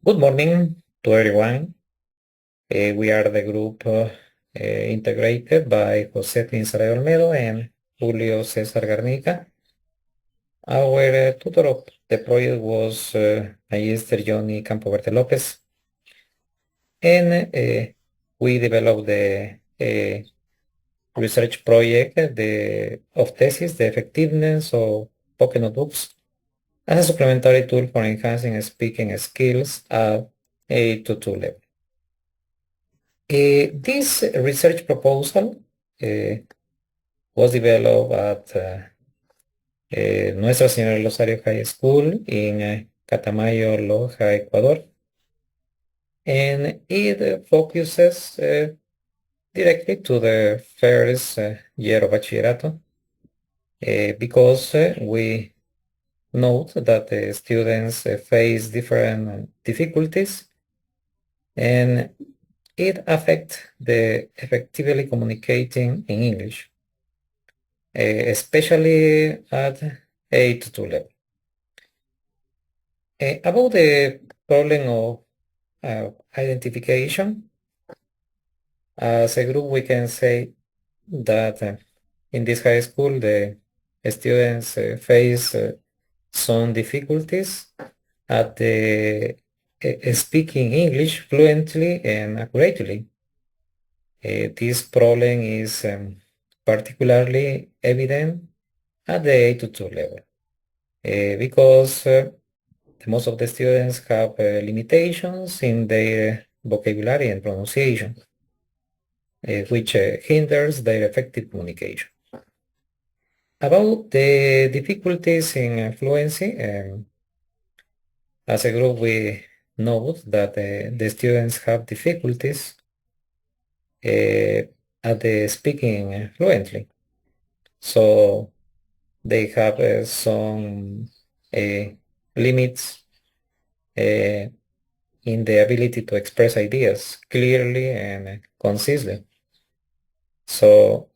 Good morning to everyone. We are the group integrated by José Tinsaray Olmedo and Julio César Garnica. Our tutor of the project was Magister Johnny Campoverde Lopez, and we developed the research project of thesis, the effectiveness of Pocket Notebooks as a supplementary tool for enhancing speaking skills at A22 level. This research proposal uh, was developed at Nuestra Señora del Rosario High School in Catamayo, Loja, Ecuador, and it focuses directly to the first year of Bachillerato because we note that the students face different difficulties and it affects the effectively communicating in English. Especially at A2 level. About the problem of identification, as a group we can say that in this high school the students face some difficulties at the speaking English fluently and accurately. This problem is particularly evident at the A2 level. Because most of the students have limitations in their vocabulary and pronunciation, which hinders their effective communication. About the difficulties in fluency, as a group we note that the students have difficulties at the speaking fluently. So they have some limits in the ability to express ideas clearly and concisely. So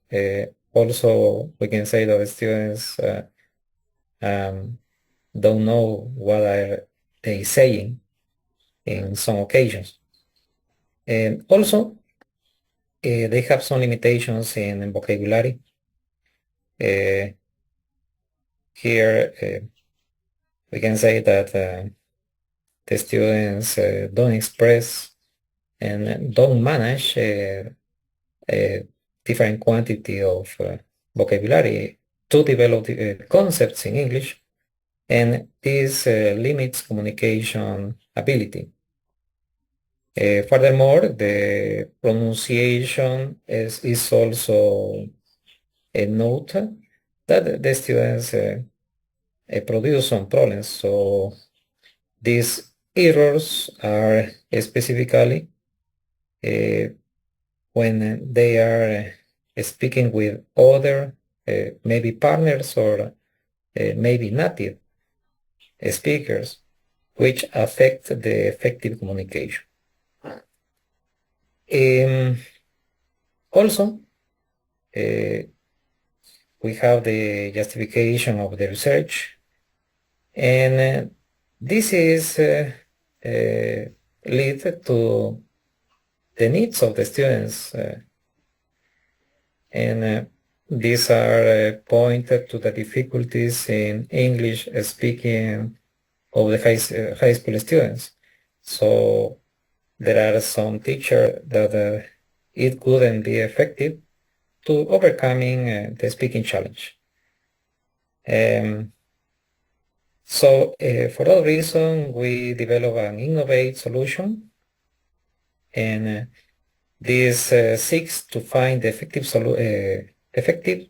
also we can say that the students um, don't know what are they saying in some occasions. And also they have some limitations in vocabulary. Here we can say that the students don't express and don't manage a different quantity of vocabulary to develop the, concepts in English, and this limits communication ability. Furthermore, the pronunciation is also a note that the students produce some problems. So these errors are specifically uh, when they are speaking with other maybe partners or maybe native speakers, which affect the effective communication. Um, Also, we have the justification of the research, and this is lead to the needs of the students, and these are pointed to the difficulties in English speaking of the high school students. So there are some teachers that it couldn't be effective to overcoming the speaking challenge. So for that reason, we develop an innovative solution, and this seeks to find the effective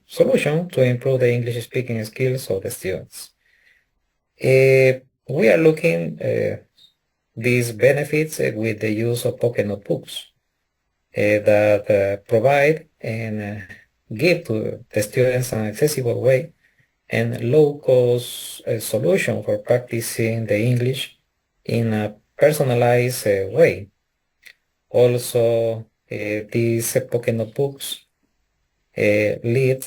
solution to improve the English speaking skills of the students. We are looking these benefits with the use of pocket notebooks that provide and give to the students an accessible way and low-cost solution for practicing the English in a personalized way. Also, these pocket notebooks lead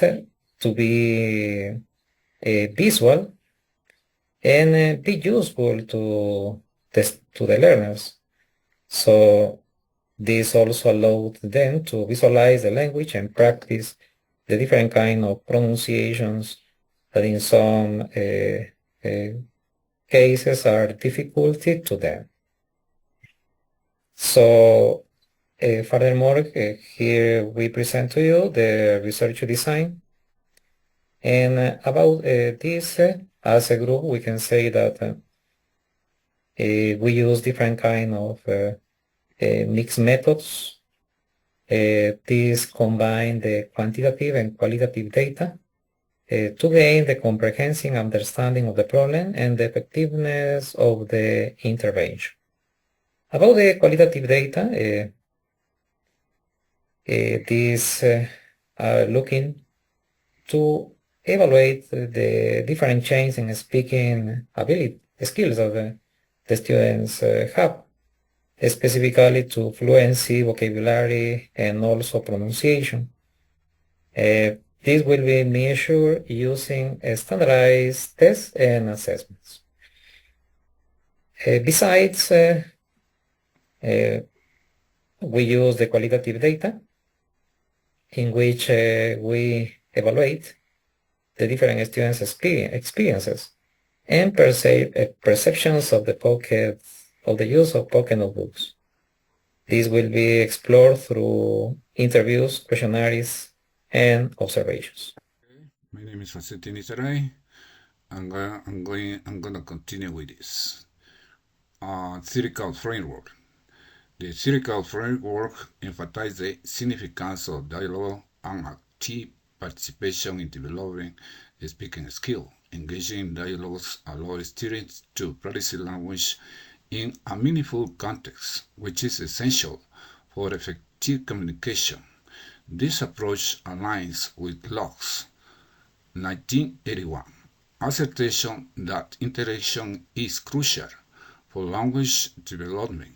to be visual and be useful to to the learners. So this also allowed them to visualize the language and practice the different kind of pronunciations that in some cases are difficulty to them. So furthermore, here we present to you the research design. And about this, as a group, we can say that we use different kind of mixed methods. These combine the quantitative and qualitative data to gain the comprehensive understanding of the problem and the effectiveness of the intervention. About the qualitative data, these are looking to evaluate the different changes in speaking ability skills of the students have, specifically to fluency, vocabulary, and also pronunciation. This will be measured using standardized tests and assessments. Besides, we use the qualitative data in which we evaluate the different students' experiences and perceptions of the use of pocket notebooks. This will be explored through interviews, questionnaires, and observations. My name is Fasetini Sarai. I'm gonna continue with this. Theoretical framework. The theoretical framework emphasizes the significance of dialogue and active participation in developing the speaking skill. Engaging in dialogues allows students to practice language in a meaningful context, which is essential for effective communication. This approach aligns with Locke's 1981 assertion that interaction is crucial for language development.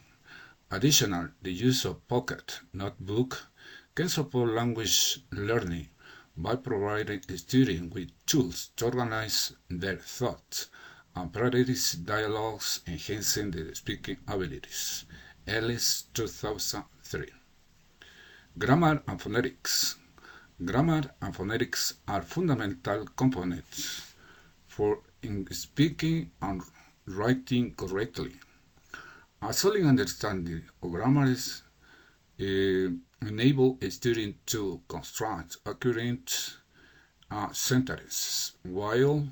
Additionally, the use of pocket notebook can support language learning by providing students with tools to organize their thoughts and practice dialogues, enhancing their speaking abilities. Ellis, 2003. Grammar and phonetics. Grammar and phonetics are fundamental components for speaking and writing correctly. A solid understanding of grammar enable a student to construct accurate sentences, while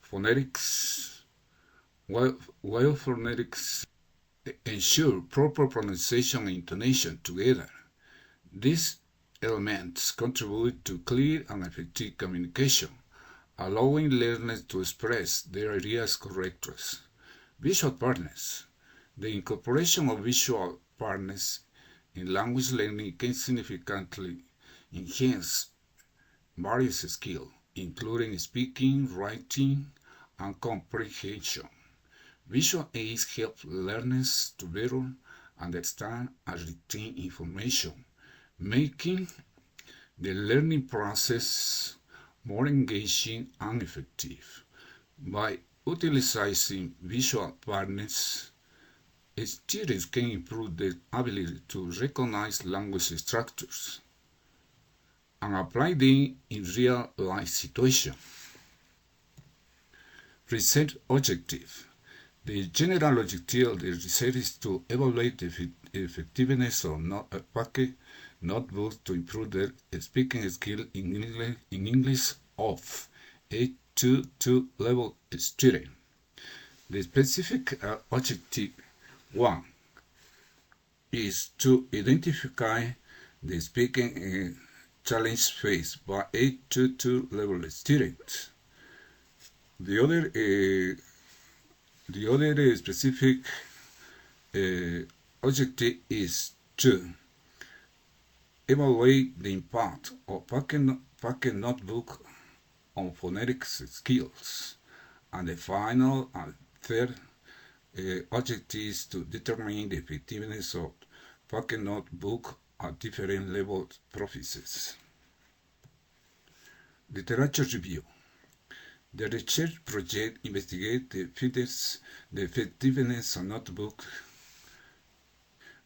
phonetics ensure proper pronunciation and intonation together. These elements contribute to clear and effective communication, allowing learners to express their ideas correctly. Visual partners. The incorporation of visual partners in language learning can significantly enhance various skills, including speaking, writing, and comprehension. Visual aids help learners to better understand and retain information, making the learning process more engaging and effective. By utilizing visual partners, students can improve their ability to recognize language structures and apply them in real-life situations. Research objective. The general objective of the research is to evaluate the effectiveness of pocket notebooks to improve their speaking skill in English of A2 level students. The specific objective 1 is to identify the speaking challenge faced by A2 level students. The other specific objective is to evaluate the impact of pocket notebook on phonetics skills, and the final and third objective is to determine the effectiveness of pocket notebook at different levels proficiency. Literature review. The research project investigates the effectiveness of notebook,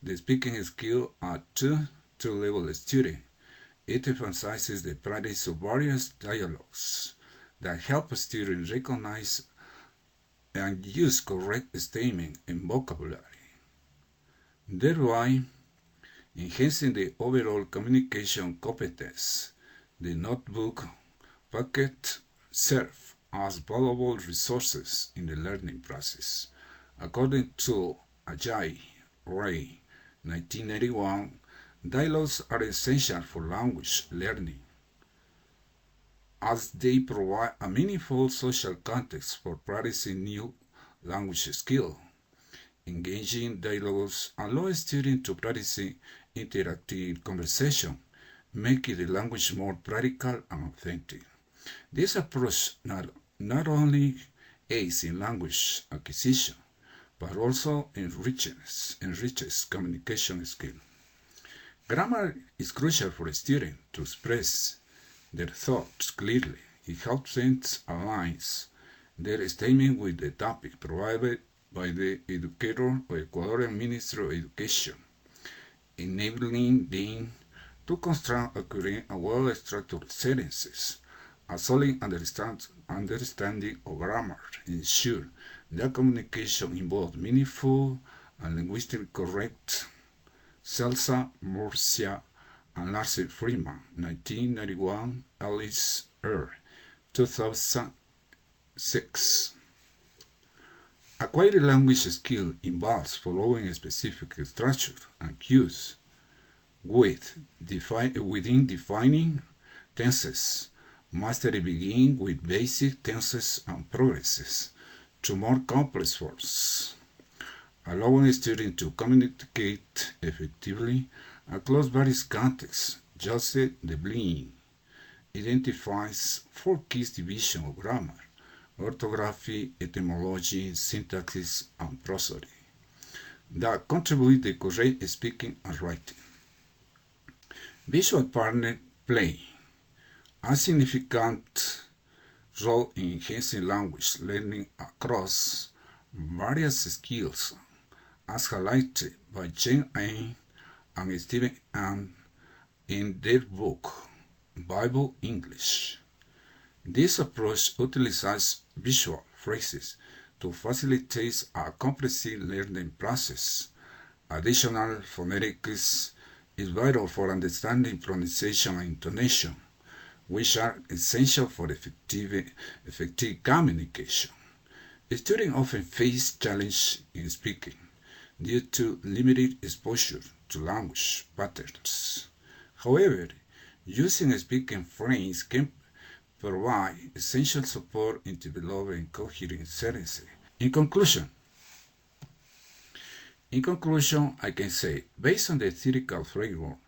the speaking skill at two-level students. It emphasizes the practice of various dialogues that help students recognize and use correct statement and vocabulary, thereby enhancing the overall communication competence. The notebook packet serve as valuable resources in the learning process. According to Ajay Ray, 1991, dialogues are essential for language learning as they provide a meaningful social context for practicing new language skills. Engaging dialogues allow students to practice interactive conversation, making the language more practical and authentic. This approach not only aids in language acquisition, but also enriches communication skills. Grammar is crucial for a student to express their thoughts clearly. It helps them align their statement with the topic provided by the educator or Ecuadorian Ministry of Education, enabling them to construct accurate and well-structured sentences. A solid understanding of grammar ensures that communication involves meaningful and linguistically correct. Celsa Murcia and Lars Freeman, 1991, Alice R., 2006. Acquiring language skill involves following a specific structure and cues within defining tenses. Mastery begins with basic tenses and progresses to more complex forms, allowing students to communicate effectively across various contexts. Joseph Deblin identifies 4 key divisions of grammar: orthography, etymology, syntax, and prosody that contribute to correct speaking and writing. Visual partners play a significant role in enhancing language learning across various skills, as highlighted by Jen Ain and Stephen Ann in their book, Bible English. This approach utilizes visual phrases to facilitate a comprehensive learning process. Additional phonetics is vital for understanding pronunciation and intonation, which are essential for effective communication. Students often face challenges in speaking due to limited exposure to language patterns. However, using speaking frames can provide essential support in developing coherent sentences. In conclusion, I can say, based on the theoretical framework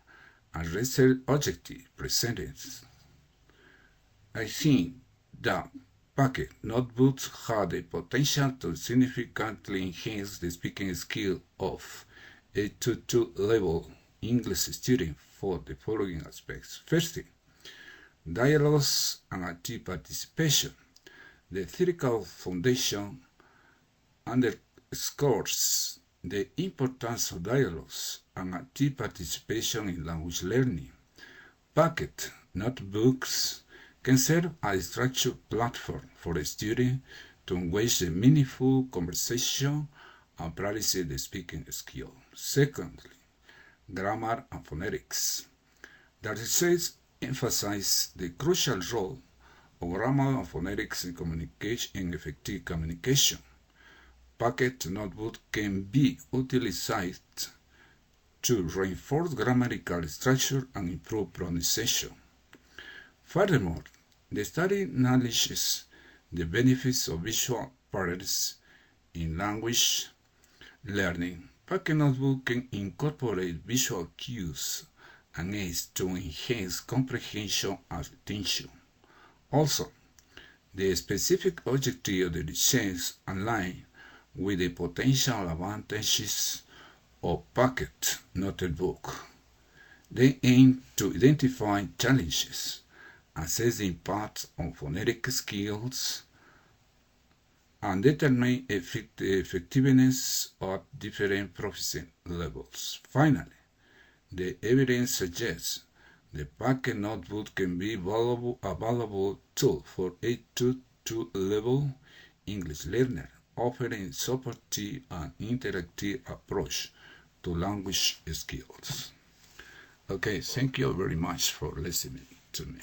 and research objectives presented, I think that packet notebooks have the potential to significantly enhance the speaking skill of a two-level English student for the following aspects. Firstly, dialogues and active participation. The theoretical foundation underscores the importance of dialogues and active participation in language learning. Packet notebooks can serve as a structured platform for a student to engage in meaningful conversation and practice the speaking skill. Secondly, grammar and phonetics. The research emphasizes the crucial role of grammar and phonetics in effective communication. Packet notebook can be utilized to reinforce grammatical structure and improve pronunciation. Furthermore, the study acknowledges the benefits of visual patterns in language learning. Packet notebook can incorporate visual cues and aids to enhance comprehension and retention. Also, the specific objective of the research align with the potential advantages of packet notebook. They aim to identify challenges, assess the impact on phonetic skills, and determine effectiveness at different proficiency levels. Finally, the evidence suggests the Pocket Notebook can be a valuable tool for A2 level English learner, offering supportive and interactive approach to language skills. Okay, thank you very much for listening to me.